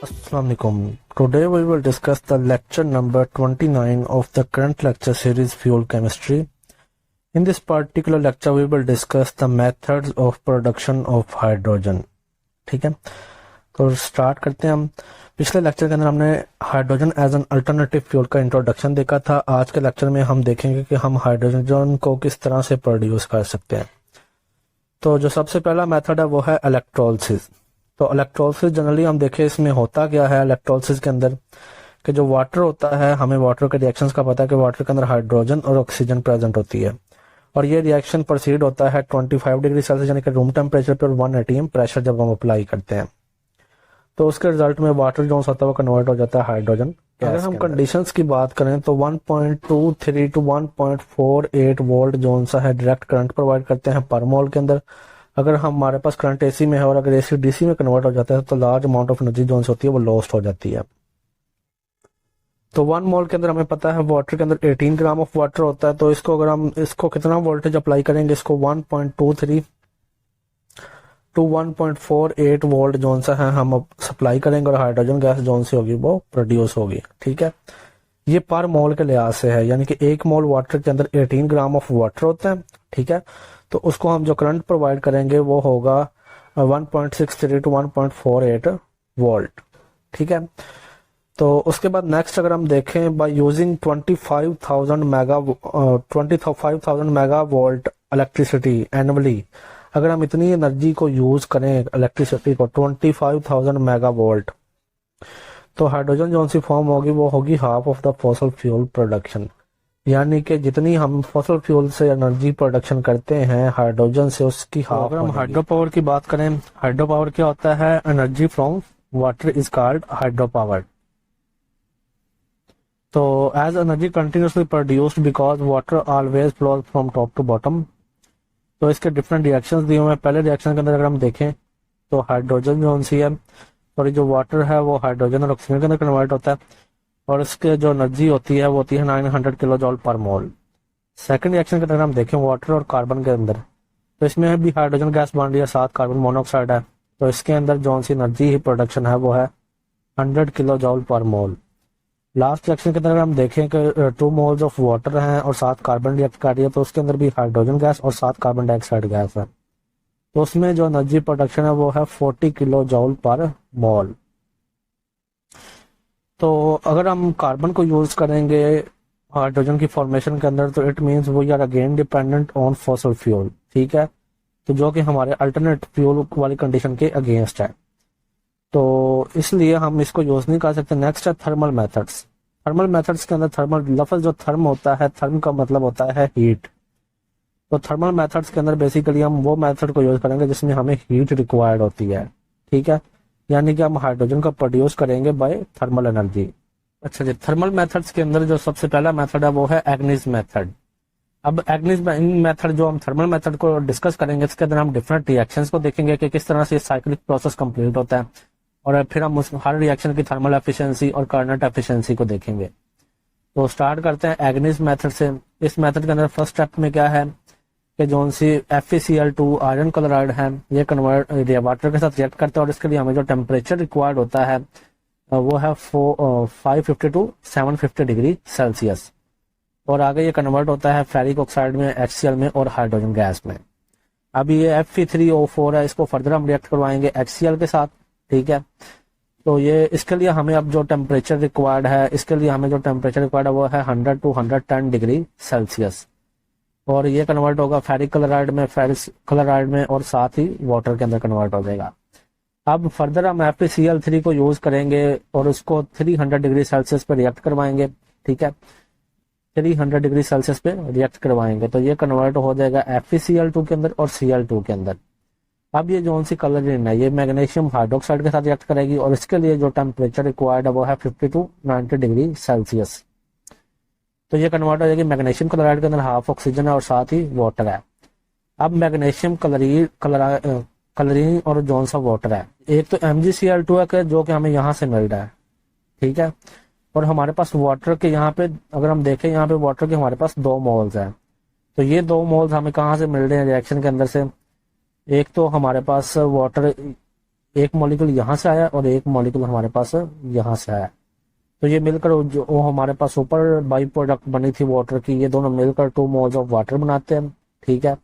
Assalamualaikum. Today we will discuss the lecture number 29 of the current lecture series Fuel Chemistry. In this particular lecture we will discuss the methods of production of hydrogen. ठीक है, तो start करते हैं हम। पिछले lecture के अंदर हमने hydrogen as an alternative fuel का इंट्रोडक्शन देखा था। आज के लेक्चर में हम देखेंगे कि हम हाइड्रोजन को किस तरह से प्रोड्यूस कर सकते हैं। तो जो सबसे पहला मेथड है वो है इलेक्ट्रोलिसिस। तो इलेक्ट्रोलिसिस जनरली हम देखें इसमें होता क्या है। इलेक्ट्रोलिसिस के अंदर कि जो वाटर होता है, हमें वाटर के रिएक्शंस का पता है कि वाटर के अंदर हाइड्रोजन और ऑक्सीजन प्रेजेंट होती है और ये रिएक्शन प्रोसीड होता है 25 डिग्री सेल्सियस यानी कि रूम टेम्परेचर पर 1 atm प्रेशर जब हम अप्लाई करते हैं तो उसके रिजल्ट में वाटर जो होता है वो कन्वर्ट हो जाता है हाइड्रोजन। अगर हम कंडीशंस की बात करें तो 1.23 टू 1.48 वोल्ट जो सा है डायरेक्ट करंट प्रोवाइड करते हैं पर मोल के अंदर। अगर हमारे पास करंट एसी में है और अगर एसी डीसी में कन्वर्ट हो जाता है तो लार्ज अमाउंट ऑफ एनर्जी जो होती है वो लॉस्ट हो जाती है। तो 1 मोल के अंदर हमें पता है वाटर के अंदर 18 ग्राम ऑफ वाटर होता है। तो इसको अगर हम इसको कितना वोल्टेज अप्लाई करेंगे, इसको 1.23 टू 1.48 वोल्ट जोन सा है हम सप्लाई करेंगे और हाइड्रोजन गैस जोन से होगी वो प्रोड्यूस होगी। ठीक है, ये पर मोल के लिहाज से है, यानी कि 1 मोल वाटर के अंदर 18 ग्राम ऑफ वाटर होता है। ठीक है, तो उसको हम जो करंट प्रोवाइड करेंगे वो होगा 1.63 टू 1.48 वोल्ट। ठीक है, तो उसके बाद नेक्स्ट अगर हम देखें by using 25,000 mega volt electricity annually, अगर हम इतनी एनर्जी को यूज करें इलेक्ट्रिसिटी को 25,000 मेगा वोल्ट, तो हाइड्रोजन जो सी फॉर्म होगी वो होगी half of the fossil fuel production. यानी कि जितनी हम फॉसल फ्यूल से एनर्जी प्रोडक्शन करते हैं हाइड्रोजन से उसकी हाफ। अगर हम हाइड्रो पावर की बात करें, हाइड्रो पावर क्या होता है? Energy from water is called hydro power. तो as energy continuously produced because water always flows from top to bottom. तो इसके डिफरेंट रिएक्शंस दिए हुए हैं। पहले रिएक्शन के अंदर अगर हम देखें तो हाइड्रोजन जो सी है और जो वाटर है वो हाइड्रोजन और ऑक्सीजन के अंदर कन्वर्ट होता है और इसके जो एनर्जी होती है वो होती है 900 किलो जॉल पर मोल। सेकंड रिएक्शन के अंदर हम देखें वाटर और कार्बन के अंदर, तो इसमें भी हाइड्रोजन गैस बन रही है, साथ कार्बन मोनोऑक्साइड है। तो इसके अंदर जो सी एनर्जी ही प्रोडक्शन है वो है 100 किलो जॉल पर मोल। लास्ट रिएक्शन के अंदर हम देखें कि 2 मोल्स ऑफ वाटर हैं और साथ कार्बन रिएक्ट कर रही है, तो उसके अंदर भी हाइड्रोजन गैस और साथ कार्बन डाइऑक्साइड गैस है। तो उसमें जो एनर्जी प्रोडक्शन है वो है 40 किलो जॉल पर मोल। तो अगर हम कार्बन को यूज करेंगे हाइड्रोजन की फॉर्मेशन के अंदर तो it means we are again dependent on fossil fuel. ठीक है, तो जो कि हमारे अल्टरनेट फ्यूल वाली कंडीशन के अगेंस्ट है, तो इसलिए हम इसको यूज नहीं कर सकते। नेक्स्ट है थर्मल मेथड्स। थर्मल मेथड्स के अंदर थर्मल लफ्ज जो थर्म होता है, थर्म का मतलब होता है हीट। तो थर्मल मेथड्स के अंदर बेसिकली हम वो मेथड को यूज करेंगे जिसमें हमें हीट रिक्वायर्ड होती है। ठीक है, यानी कि हम हाइड्रोजन को प्रोड्यूस करेंगे बाय थर्मल एनर्जी। अच्छा जी, थर्मल मेथड्स के अंदर जो सबसे पहला मेथड है वो है एग्निस मेथड। अब एग्निस मेथड जो हम थर्मल मेथड को डिस्कस करेंगे इसके अंदर हम डिफरेंट रिएक्शंस को देखेंगे कि किस तरह से साइक्लिक प्रोसेस कंप्लीट होता है और फिर हम उस हर रिएक्शन की थर्मल एफिशिएंसी और कर्नेट एफिशिएंसी को देखेंगे। तो स्टार्ट करते हैं एग्निस मेथड से। इस मेथड के अंदर फर्स्ट स्टेप में क्या है कि जो सी FeCl2 आयरन क्लोराइड है ये कन्वर्ट वाटर के साथ रिएक्ट करता है और इसके लिए हमें जो टेम्परेचर रिक्वायर्ड होता है वो है 550 टू 750 डिग्री सेल्सियस और आगे ये कन्वर्ट होता है फेरिक ऑक्साइड में, HCl में और हाइड्रोजन गैस में। अभी ये Fe3O4 है, इसको फर्दर हम रिएक्ट करवाएंगे HCl के साथ। ठीक है, तो ये इसके लिए हमें अब जो टेम्परेचर रिक्वायर्ड है, इसके लिए हमें जो टेम्परेचर रिक्वायर्ड है वो है 100 टू 110 डिग्री सेल्सियस और ये कन्वर्ट होगा फेरिक क्लोराइड में, फेरिक क्लोराइड में और साथ ही वाटर के अंदर कन्वर्ट हो जाएगा। अब फर्दर हम FeCl3 को यूज करेंगे और उसको 300 डिग्री सेल्सियस पे रिएक्ट करवाएंगे। ठीक है, 300 डिग्री सेल्सियस पे रिएक्ट करवाएंगे तो ये कन्वर्ट हो जाएगा FeCl2 के अंदर और Cl2 के अंदर। अब ये जो सी कलरिन है ये मैग्नीशियम हाइड्रोक्साइड के साथ रिएक्ट करेगी और इसके लिए जो टेम्परेचर रिक्वायर्ड है वो है 50 टू 90 डिग्री सेल्सियस। तो ये कन्वर्ट हो जाएगी मैग्नीशियम क्लोराइड के अंदर हाफ ऑक्सीजन है और साथ ही वाटर है। अब मैग्नीशियम क्लोरीन और जोन सा वाटर है, एक तो MgCl2 है जो कि हमें यहाँ से मिल रहा है। ठीक है, और हमारे पास वाटर के यहाँ पे अगर हम देखें यहाँ पे वाटर के हमारे पास 2 मोल्स है। तो ये 2 मोल्स हमें कहाँ से मिल रहे हैं रिएक्शन के अंदर से? एक तो हमारे पास वाटर एक मॉलिक्यूल यहाँ से आया और एक मॉलिक्यूल हमारे पास यहाँ से आया। तो ये मिलकर जो वो हमारे पास ऊपर बाई प्रोडक्ट बनी थी वाटर की, ये दोनों मिलकर 2 मोल्स ऑफ वाटर बनाते हैं। ठीक है,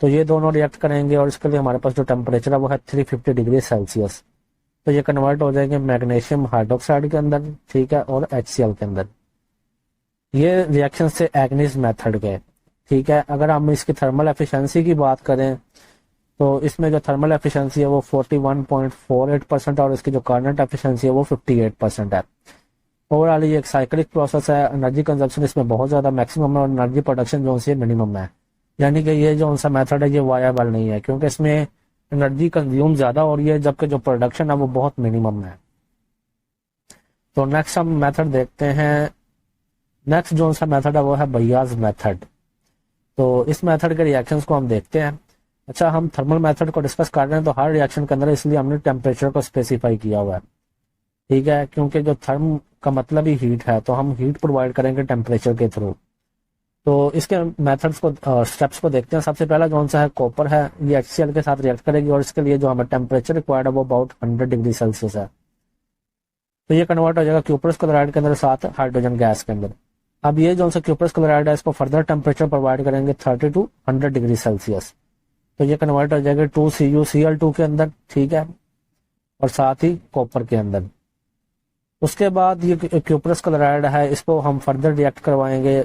तो ये दोनों रिएक्ट करेंगे और इसके लिए हमारे पास जो टेम्परेचर है वो है 350 डिग्री सेल्सियस। तो ये कन्वर्ट हो जाएंगे मैग्नीशियम हाइड्रोक्साइड के अंदर, ठीक है, और HCl के अंदर। ये रिएक्शन से एग्नीज मेथड के, ठीक है। अगर हम इसकी थर्मल एफिशिएंसी की बात करें तो इसमें जो थर्मल एफिशिएंसी है वो 41.48% और इसकी जो कार्नट एफिशिएंसी है वो 58% है। ओवरऑल ये एक साइक्लिक प्रोसेस है। एनर्जी कंजप्शन इसमें बहुत ज्यादा मैक्सिमम है और एनर्जी प्रोडक्शन जो है मिनिमम है। यानी कि ये जो सा मेथड है ये वायबल नहीं है, क्योंकि इसमें एनर्जी कंज्यूम ज्यादा हो रही है जबकि जो प्रोडक्शन है वो बहुत मिनिमम है। तो नेक्स्ट हम मेथड देखते हैं। नेक्स्ट जो सा मेथड है वो है बयाज मेथड। तो इस मेथड के रिएक्शंस को हम देखते हैं। अच्छा, हम थर्मल मेथड को डिस्कस कर रहे हैं तो हर रिएक्शन के अंदर इसलिए हमने टेम्परेचर को स्पेसिफाई किया हुआ है, ठीक है, क्योंकि जो थर्म का मतलब ही हीट है तो हम हीट प्रोवाइड करेंगे टेम्परेचर के थ्रू। तो इसके मेथड्स को स्टेप्स को देखते हैं। सबसे पहला कौन सा है, कॉपर है। ये HCl के साथ रिएक्ट करेगी और इसके लिए जो हमें टेम्परेचर रिक्वायर्ड है वो अबाउट 100 डिग्री सेल्सियस है। तो ये कन्वर्ट हो जाएगा क्यूप्रस क्लोराइड के अंदर साथ हाइड्रोजन गैस के अंदर। अब ये जो सा क्यूप्रस क्लोराइड है इसको फर्दर टेम्परेचर प्रोवाइड करेंगे 30 to 100 डिग्री सेल्सियस। तो ये कन्वर्ट हो जाएगा 2CuCl2 के अंदर, ठीक है, और साथ ही कॉपर के अंदर। उसके बाद ये क्यूप्रस क्लोराइड है, इसको हम फर्दर रिएक्ट करवाएंगे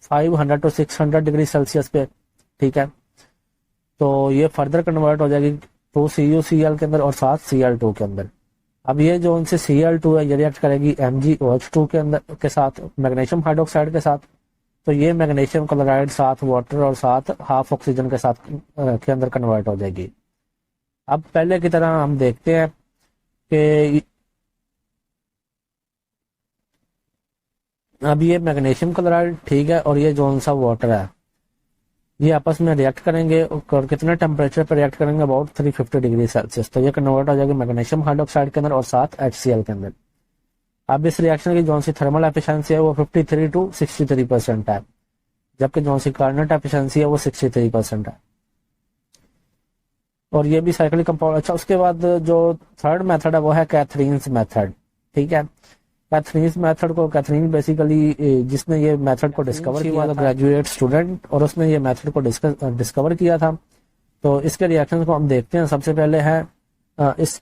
500 to 600 डिग्री सेल्सियस पे, ठीक है। तो ये फर्दर कन्वर्ट हो जाएगी 2CuCl के अंदर और साथ Cl2 के अंदर। अब ये जो उनसे Cl2 है ये रिएक्ट करेगी MgOH2 के अंदर के साथ, मैग्नीशियम हाइड्रोक्साइड के साथ। तो ये मैग्नीशियम क्लोराइड साथ वाटर और साथ हाफ ऑक्सीजन के साथ के अंदर कन्वर्ट हो जाएगी। अब पहले की तरह हम देखते हैं कि अब ये मैग्नीशियम क्लोराइड, ठीक है, और ये जो सा वाटर है ये आपस में रिएक्ट करेंगे और कितने टेम्परेचर पर रिएक्ट करेंगे, अबाउट 350 डिग्री सेल्सियस। तो ये कन्वर्ट हो जाएगा मैग्नीशियम हाइड्रोक्साइड के अंदर और साथ HCl के अंदर। अब इस रिएक्शन की जो सी थर्मल एफिशिएंसी है वो 53 to 63% है, जबकि जो सी कार्नट एफिशिएंसी है वो 63% है। और ये भी साइक्लिक कंपाउंड। अच्छा, उसके बाद जो थर्ड मेथड है वो है कैथरीन्स मेथड, ठीक है। कैथरीन्स मेथड को, कैथरीन बेसिकली जिसने ये मेथड को डिस्कवर किया था, ग्रेजुएट स्टूडेंट, और उसने ये मेथड को डिस्कवर किया था। तो इसके रिएक्शन को हम देखते हैं। सबसे पहले है इस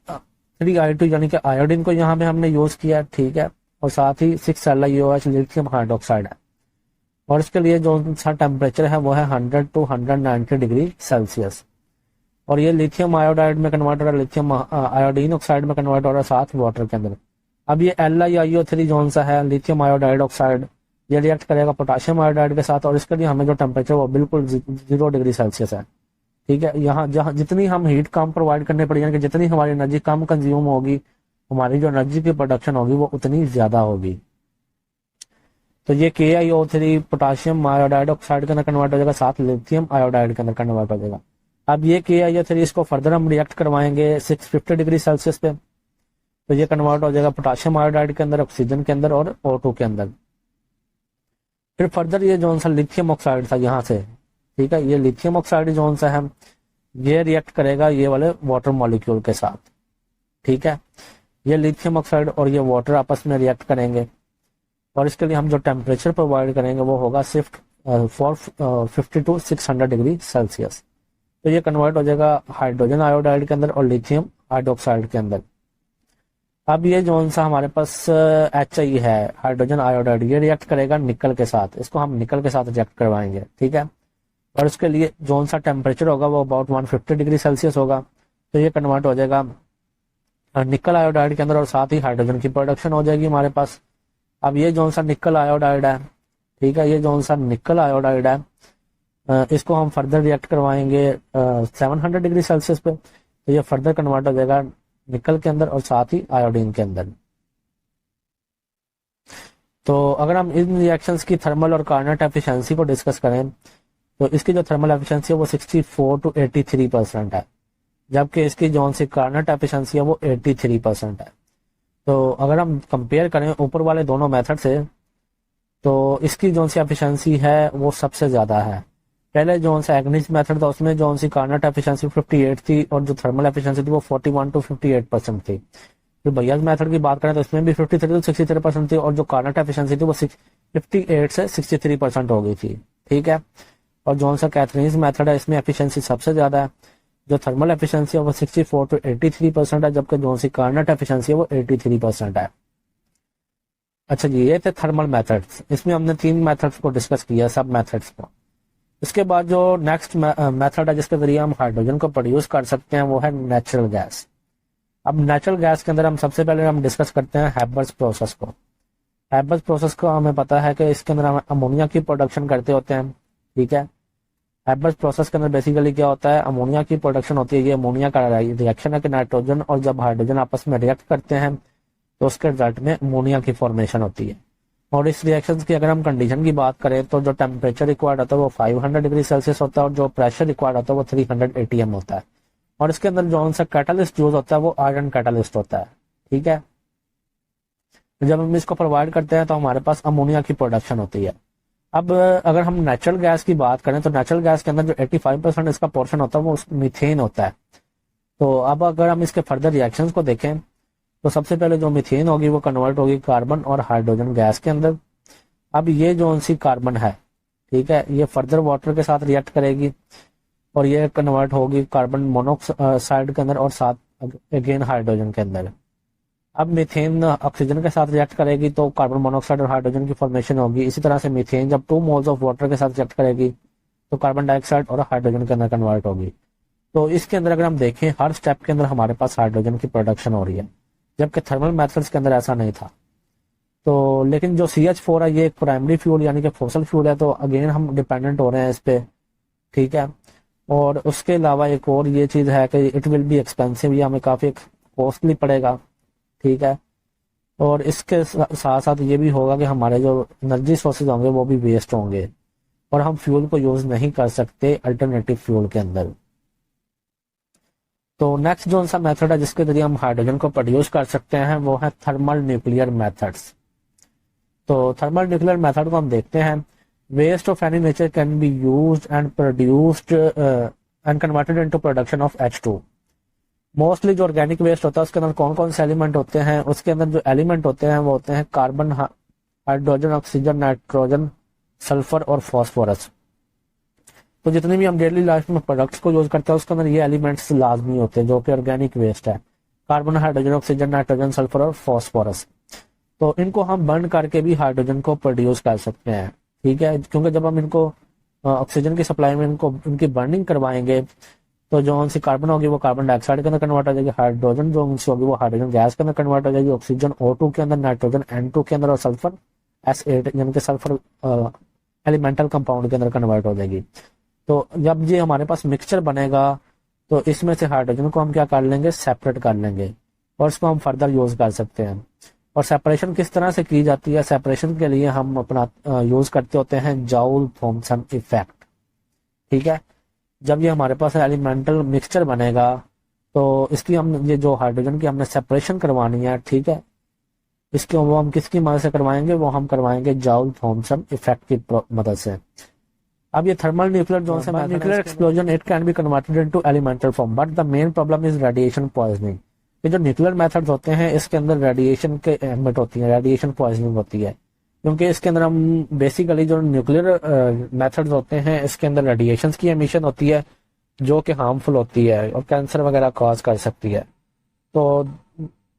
3I2 यानी कि आयोडीन को यहाँ पे हमने यूज किया, ठीक है, और साथ ही 6LiOH लिथियम हाइड्रोक्साइड है। और इसके लिए जो सा टेम्परेचर है वो है 100 to 190 डिग्री सेल्सियस। और ये लिथियम आयोडाइड में कन्वर्ट हो रहा है, लिथियम आयोडीन ऑक्साइड में कन्वर्ट हो रहा है साथ वाटर के अंदर। अब ये LiIO3 जोन सा है, लिथियम आयोडाइड ऑक्साइड, ये रिएक्ट करेगा पोटाशियम आयोडाइड के साथ और इसके लिए हमें जो टेम्परेचर वो बिल्कुल 0 डिग्री सेल्सियस है, ठीक है। यहाँ जहाँ जितनी हम हीट कम प्रोवाइड करने पड़ेगी, यानी कि जितनी हमारी एनर्जी कम कंज्यूम होगी, हमारी जो एनर्जी की प्रोडक्शन होगी वो उतनी ज्यादा होगी। तो ये KiO3 पोटाशियम आयोडाइड ऑक्साइड के अंदर कन्वर्ट हो जाएगा, साथ लिथियम आयोडाइड के अंदर कन्वर्ट हो जाएगा। अब ये KiO3 इसको फर्दर हम रिएक्ट करवाएंगे 650 डिग्री सेल्सियस पे। तो ये कन्वर्ट हो जाएगा पोटाशियम आयोडाइड के अंदर, ऑक्सीजन के अंदर और O2 के अंदर। फिर फर्दर ये जो सा लिथियम ऑक्साइड था यहाँ से, ठीक है, ये लिथियम ऑक्साइड जो सा है ये रिएक्ट करेगा ये वाले वाटर मॉलिक्यूल के साथ, ठीक है। ये लिथियम ऑक्साइड और ये वाटर आपस में रिएक्ट करेंगे और इसके लिए हम जो टेम्परेचर प्रोवाइड करेंगे वो होगा सिर्फ 50 to 600 डिग्री सेल्सियस। तो ये कन्वर्ट हो जाएगा हाइड्रोजन आयोडाइड के अंदर और लिथियम हाइड्रोक्साइड के अंदर। अब ये जो सा हमारे पास HI है, हाइड्रोजन आयोडाइड, ये रिएक्ट करेगा निकल के साथ, इसको हम निकल के साथ रिएक्ट करवाएंगे, ठीक है। और इसके लिए जो सा टेम्परेचर होगा वो अबाउट 150 डिग्री सेल्सियस होगा। तो ये कन्वर्ट हो जाएगा निकल आयोडाइड के अंदर और साथ ही हाइड्रोजन की प्रोडक्शन हो जाएगी हमारे पास। अब ये जो सा निकल आयोडाइड है, ठीक है, ये जो सा निकल आयोडाइड है इसको हम फर्दर रिएक्ट करवाएंगे 700 डिग्री सेल्सियस पे। तो ये फर्दर कन्वर्ट हो जाएगा निकल के अंदर और साथ ही आयोडीन के अंदर। तो अगर हम इन रिएक्शंस की थर्मल और कार्नट एफिशिएंसी को डिस्कस करें तो इसकी जो थर्मल एफिशिएंसी है वो 64 to 83% है, जबकि इसकी जो सी कार्नट एफिशिएंसी है वो 83% है। तो अगर हम कंपेयर करें ऊपर वाले दोनों मेथड से तो इसकी जो सी एफिशिएंसी है वो सबसे ज्यादा है, पहले जो सा एग्निस मेथड था उसमें जो सी कार्नट एफिशिएंसी 58 थी और जो थर्मल एफिशिएंसी थी वो 41 to 58% थी। फिर भैयाज मेथड की बात करें तो इसमें भी 53 to 63% थी और जो कार्नट एफिशिएंसी थी वो 58 से 63% हो गई थी। ठीक है। और जो सा कैथरीन्स मेथड है इसमें एफिशिएंसी सबसे ज्यादा है, जो थर्मल एफिशिएंसी है वो 64 to 83% है, जबकि जो सी कार्नट एफिशिएंसी है वो 83% है। अच्छा जी, ये थे थर्मल मेथड्स। इसमें हमने 3 मेथड्स को डिस्कस किया, सब मेथड्स को। इसके बाद जो नेक्स्ट मेथड है जिसके जरिए हम हाइड्रोजन को प्रोड्यूस कर सकते हैं वो है नेचुरल गैस। अब नेचुरल गैस के अंदर हम सबसे पहले हम डिस्कस करते हैं हैबर्स प्रोसेस को। हैबर्स प्रोसेस को हमें पता है कि इसके अंदर हम अमोनिया की प्रोडक्शन करते होते हैं। ठीक है। हैबर्स प्रोसेस के अंदर बेसिकली क्या होता है, अमोनिया की प्रोडक्शन होती है। ये अमोनिया का रिएक्शन है कि नाइट्रोजन और जब हाइड्रोजन आपस में रिएक्ट करते हैं तो उसके रिजल्ट में अमोनिया की फॉर्मेशन होती है। और इस रिएक्शन की अगर हम कंडीशन की बात करें तो जो टेम्परेचर रिक्वायर्ड होता है वो 500 डिग्री सेल्सियस होता है और जो प्रेशर रिक्वायर्ड होता है वो 300 atm होता है। और इसके अंदर जो सा कैटालिस्ट यूज होता है वो आयरन कैटालिस्ट होता है। ठीक है। जब हम इसको प्रोवाइड करते हैं तो हमारे पास अमोनिया की प्रोडक्शन होती है। अब अगर हम नेचुरल गैस की बात करें तो नेचुरल गैस के अंदर जो 85% इसका पोर्शन होता है वो मीथेन होता है। तो अब अगर हम इसके फर्दर रिएक्शंस को देखें तो सबसे पहले जो मीथेन होगी वो कन्वर्ट होगी कार्बन और हाइड्रोजन गैस के अंदर। अब ये जो सी कार्बन है, ठीक है, ये फर्दर वाटर के साथ रिएक्ट करेगी और ये कन्वर्ट होगी कार्बन मोनोऑक्साइड के अंदर और साथ अगेन हाइड्रोजन के अंदर। अब मीथेन ऑक्सीजन के साथ रिएक्ट करेगी तो कार्बन मोनोऑक्साइड और हाइड्रोजन की फॉर्मेशन होगी। इसी तरह से मीथेन जब 2 मोल्स ऑफ वाटर के साथ रिएक्ट करेगी तो कार्बन डाइऑक्साइड और हाइड्रोजन के अंदर कन्वर्ट होगी। तो इसके अंदर अगर हम देखें हर स्टेप के अंदर हमारे पास हाइड्रोजन की प्रोडक्शन हो रही है, जबकि थर्मल मेथड्स के अंदर ऐसा नहीं था। तो लेकिन जो CH4 है ये एक प्राइमरी फ्यूल यानी कि फॉसल फ्यूल है, तो अगेन हम डिपेंडेंट हो रहे हैं इस पे। ठीक है। और उसके अलावा एक और ये चीज है कि इट विल बी एक्सपेंसिव, ये हमें काफी कॉस्टली पड़ेगा। ठीक है। और इसके साथ साथ ये भी होगा कि हमारे जो एनर्जी सोर्सेज होंगे वो भी वेस्ट होंगे और हम फ्यूल को यूज नहीं कर सकते अल्टरनेटिव फ्यूल के अंदर। तो नेक्स्ट जो सा मेथड है जिसके जरिए हम हाइड्रोजन को प्रोड्यूस कर सकते हैं वो है थर्मल न्यूक्लियर मेथड्स। तो थर्मल न्यूक्लियर मेथड को हम देखते हैं। Waste of any nature can be used and produced and converted into production of H2। Mostly जो ऑर्गेनिक वेस्ट होता है उसके अंदर कौन कौन से एलिमेंट होते हैं, उसके अंदर जो एलिमेंट होते हैं वो होते हैं carbon, hydrogen, oxygen, nitrogen, sulphur और फॉस्फोरस। तो जितने भी हम डेली लाइफ में प्रोडक्ट्स को यूज करते हैं उसके अंदर ये एलिमेंट्स लाजमी होते हैं जो कि ऑर्गेनिक वेस्ट है, carbon, hydrogen, oxygen, nitrogen, sulphur और फॉस्फोरस। तो इनको हम बर्न करके भी हाइड्रोजन को प्रोड्यूस कर सकते हैं। ठीक है। क्योंकि जब हम इनको ऑक्सीजन की सप्लाई में इनकी बर्निंग करवाएंगे तो जो सी कार्बन होगी वो कार्बन डाइऑक्साइड के अंदर कन्वर्ट हो जाएगी, हाइड्रोजन जो होगी वो हाइड्रोजन गैस के अंदर कन्वर्ट हो जाएगी, ऑक्सीजन O2 के अंदर, नाइट्रोजन N2 के अंदर और सल्फर S8 यानी कि सल्फर एलिमेंटल कंपाउंड के अंदर कन्वर्ट हो जाएगी। तो जब ये हमारे पास मिक्सचर बनेगा तो इसमें से हाइड्रोजन को हम क्या कर लेंगे, सेपरेट कर लेंगे और इसको हम फर्दर यूज कर सकते हैं। और सेपरेशन किस तरह से की जाती है, सेपरेशन के लिए हम अपना यूज करते होते हैं जाउल थॉमसन इफेक्ट। ठीक है। जब ये हमारे पास एलिमेंटल मिक्सचर बनेगा तो इसकी हम ये जो हाइड्रोजन की हमने सेपरेशन करवानी है, ठीक है, इसके वो हम किसकी मदद से करवाएंगे, वो हम करवाएंगे जाउल थॉमसन इफेक्ट की मदद से। अब ये थर्मल न्यूक्लियर जो है nuclear explosion it can be converted into elemental form but the main problem is radiation poisoning. ये जो न्यूक्लियर मेथड्स होते हैं इसके अंदर रेडिएशन के अहमियत होती है, रेडिएशन पॉइजनिंग होती है, क्योंकि इसके अंदर हम बेसिकली जो न्यूक्लियर मेथड्स होते हैं इसके अंदर रेडिएशंस की एमिशन होती है जो कि हार्मफुल होती है और कैंसर वगैरह कॉज कर सकती है। तो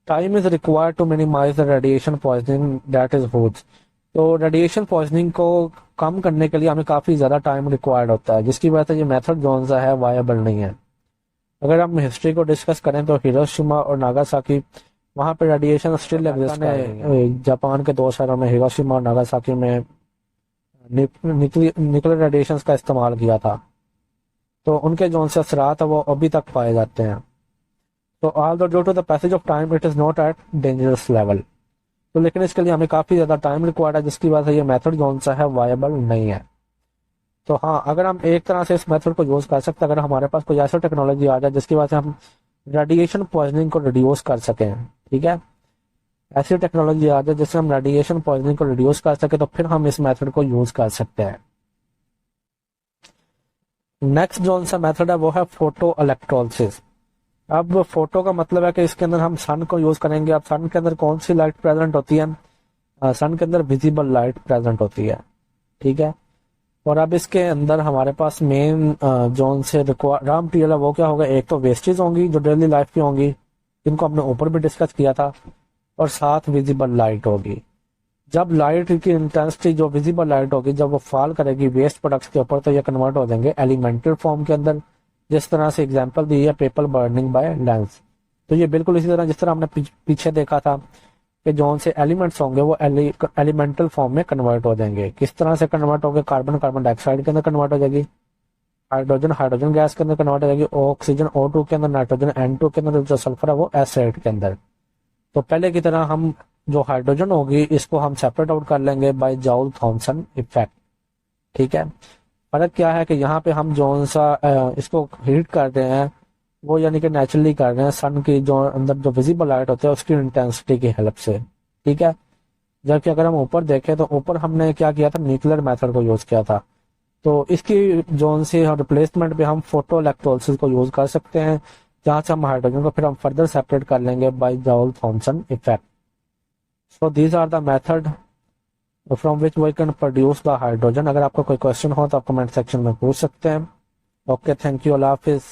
time is required to minimise the radiation poisoning that is huge. तो रेडिएशन पॉइजनिंग को कम करने के लिए हमें काफी ज्यादा टाइम रिक्वायर्ड होता है, जिसकी वजह से ये मेथड जो सा है वायबल नहीं है। अगर हम हिस्ट्री को डिस्कस करें तो हिरोशिमा और नागासाकी वहां पे रेडिएशन स्टिल एग्जिस्ट है। जापान के 2 शहरों में हिरोशिमा और नागासाकी में न्यूक्लियर रेडिएशन का इस्तेमाल किया था, तो उनके जो से असरात है वो अभी तक पाए जाते हैं। तो although due to the passage of time it is not at dangerous level. तो लेकिन इसके लिए हमें काफी ज्यादा टाइम रिक्वायर्ड है, जिसकी वजह से ये मेथड जो सा है वायबल नहीं है। तो हाँ, अगर हम एक तरह से इस मेथड को यूज कर सकते हैं, अगर हमारे पास कोई ऐसा टेक्नोलॉजी आ जाए जिसकी वजह से हम रेडिएशन पॉइजनिंग को रिड्यूस कर सकें, ठीक है, ऐसी टेक्नोलॉजी आ जाए जिससे हम रेडिएशन पॉइजनिंग को रिड्यूस कर सके तो फिर हम इस मेथड को यूज कर सकते हैं। नेक्स्ट जो सा मेथड है वो है फोटो इलेक्ट्रोलिसिस। अब फोटो का मतलब है कि इसके अंदर हम सन को यूज करेंगे। अब सन के अंदर कौन सी लाइट प्रेजेंट होती है? सन के अंदर विजिबल लाइट प्रेजेंट होती है, ठीक है। और अब इसके अंदर हमारे पास मेन जोन से रॉ मटेरियल है वो क्या होगा? एक तो वेस्टेज होंगी जो डेली लाइफ की होंगी, जिनको हमने ऊपर भी डिस्कस किया था, और साथ विजिबल लाइट होगी। जब लाइट की इंटेंसिटी जो विजिबल लाइट होगी जब वो फॉल करेगी वेस्ट प्रोडक्ट्स के ऊपर, तो ये कन्वर्ट हो जाएंगे एलिमेंटल फॉर्म के अंदर। जिस तरह से एग्जांपल दी है पेपर बर्निंग बाय लेंस, तो ये बिल्कुल इसी तरह जिस तरह हमने पीछे देखा था कि जो से एलिमेंट्स होंगे वो एलिमेंटल फॉर्म में कन्वर्ट हो जाएंगे। किस तरह से कन्वर्ट होंगे? कार्बन कार्बन डाइऑक्साइड के अंदर कन्वर्ट हो जाएगी, हाइड्रोजन हाइड्रोजन गैस के अंदर कन्वर्ट हो जाएगी, ऑक्सीजन O2 के अंदर, नाइट्रोजन N2 के अंदर, जो सल्फर है वो S8 के अंदर। तो पहले की तरह हम जो हाइड्रोजन होगी इसको हम सेपरेट आउट कर लेंगे बाय जॉल थॉमसन इफेक्ट, ठीक है। फर्क क्या है कि यहाँ पे हम जो सा इसको हीट कर रहे हैं वो यानी कि नेचुरली कर रहे हैं सन की जो अंदर जो विजिबल लाइट होती है उसकी इंटेंसिटी की हेल्प से, ठीक है। जबकि अगर हम ऊपर देखें तो ऊपर हमने क्या किया था? न्यूक्लियर मेथड को यूज किया था। तो इसकी जोन से रिप्लेसमेंट पे हम फोटो इलेक्ट्रोलिसिस को यूज कर सकते हैं, जहां से हम हाइड्रोजन को फिर हम फर्दर सेपरेट कर लेंगे by Joule Thomson effect. So these are the method from which we can produce the hydrogen. अगर आपका कोई क्वेश्चन हो तो आप कमेंट सेक्शन में पूछ सकते हैं। Okay, thank you, Allah Hafiz.